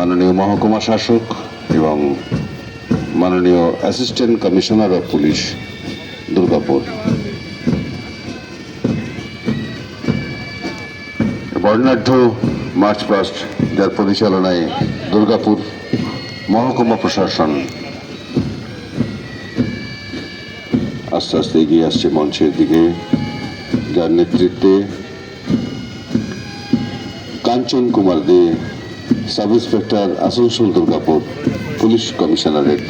মাননীয় মহকুমা শাসক এবং মাননীয় assistant commissioner of police Durgapur, বর্ণাঢ্য মার্চ পাস্ট যার পরিচালনায় দুর্গাপুর মহকুমা প্রশাসন আস্তে আস্তে এগিয়ে আসছে মঞ্চের দিকে, যার নেতৃত্বে Kanchan Kumar De, sub inspector Asansol Durgapur police commissionerate.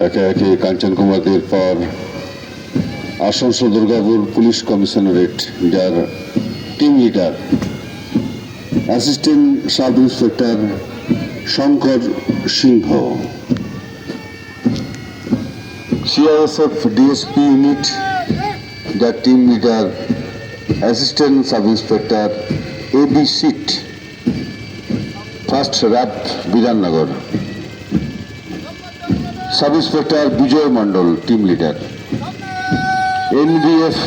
একে একে কাঞ্চন কুমার দের পর আসানসোল দুর্গাপুর পুলিশ কমিশনারেট, যার team leader assistant sub inspector Shankar Singha, CISF DSP unit, যার team leader assistant sub inspector AB SIT, first র্যাব Bidhannagar, sub inspector Bijay Mandal team leader, NVF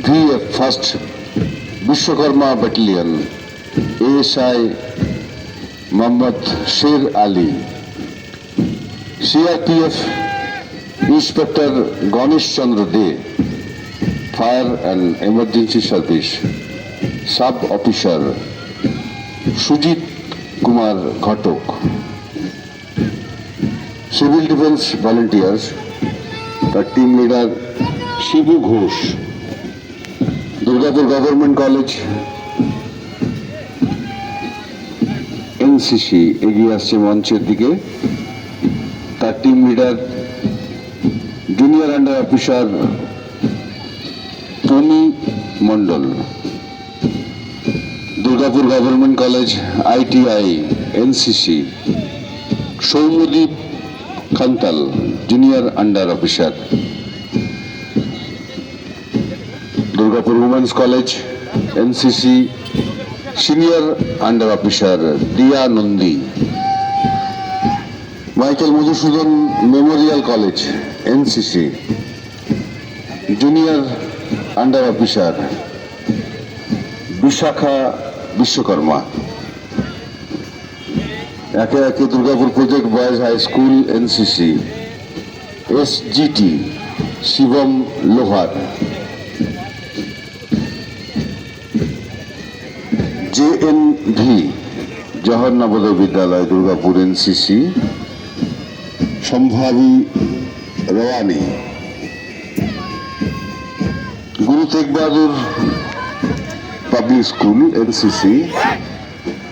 VF first Vishwakarma battalion, ASI Mohammad Sher Ali, CRPF inspector Ganesh Chandra De, fire and emergency service sub officer Sujit Kumar Ghatak, civil defence volunteers, তার team leader Shibu Ghosh, Durgapur government college NCC এগিয়ে আসছে মঞ্চের দিকে, তার team leader junior under officer Tony Mandal, Durgapur government college ITI NCC Soumyadeep Khantal junior under officer, Durgapur women's college NCC senior under officer Diya Nandi, Michael Madhusudan memorial college NCC junior under officer Bishakha Vishwakarma. একে একে Durgapur project boys high school NCC SGT Shivam Lohar, JNV Jawahar Navodaya Vidyalaya Durgapur NCC Sambhabi Rawani, Guru Tegh Bahadur public school NCC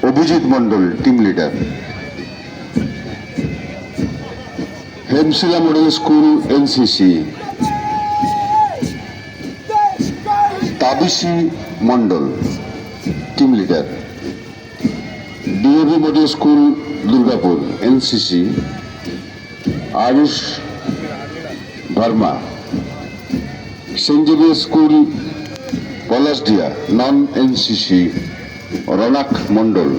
Abhijit Mandal team leader, Hemshila model school NCC Tabisi Mandal team leader, DAV model school Durgapur NCC Ayush Verma, saint Xavier school Palashdiha non NCC Ronak Mandal,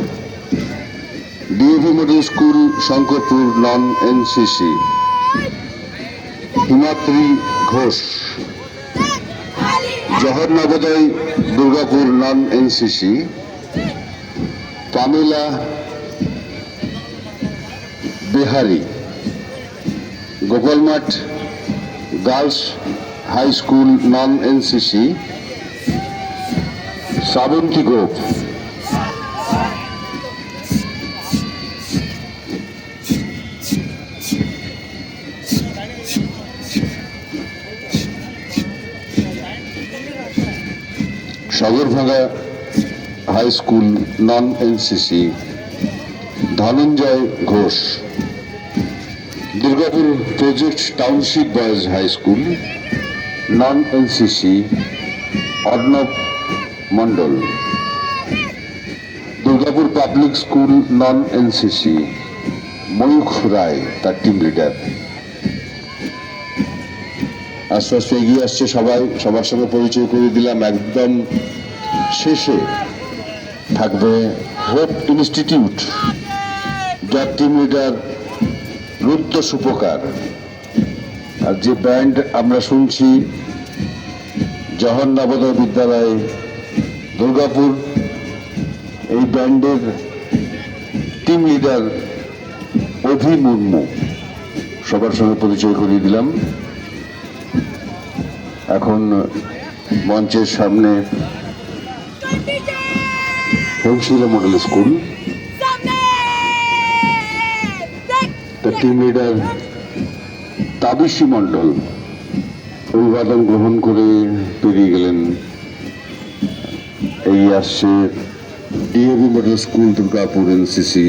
DAV model school Shankarpur non NCC Himadri Ghosh, Jawahar Navodaya Durgapur non NCC Pamela Bihari, Gopalmath girls high school non NCC Shrabanti Gop, Sagarbhanga high school non NCC Dhananjay Ghosh, Durgapur project township boys high school non NCC Arnab Mandal, Durgapur public school non NCC Mayukh Roy তার team leader. আস্তে আস্তে এগিয়ে আসছে সবাই, সবার সঙ্গে পরিচয় করে দিলাম। একদম শেষে থাকবে হোপ ইনস্টিটিউট যার টিম লিডার রুদ্র সুপকার। আর যে ব্যান্ড আমরা শুনছি জওহর নবোদয় বিদ্যালয় দুর্গাপুর, এই ব্যান্ডের টিম লিডার অভি মুর্মু। সবার সঙ্গে পরিচয় করিয়ে দিলাম। এখন মঞ্চের সামনে হেমশিলা মডেল স্কুল, তার টিম লিডার তাবিশি মণ্ডল অভিবাদন গ্রহণ করে পেরিয়ে গেলেন। এই আসছে DAV model school Durgapur NCC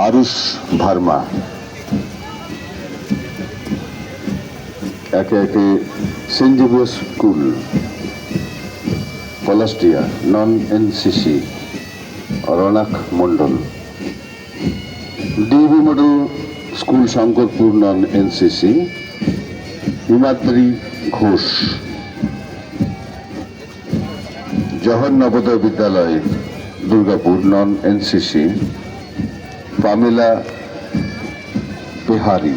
Arush Verma. একে একে Saint Xavier's school Palashdiha non NCC Rounak Mondal, DAV model school Shankarpur non NCC Himadri Ghosh, Jawahar Navodaya Vidyalaya Durgapur non NCC Pamela Bihari.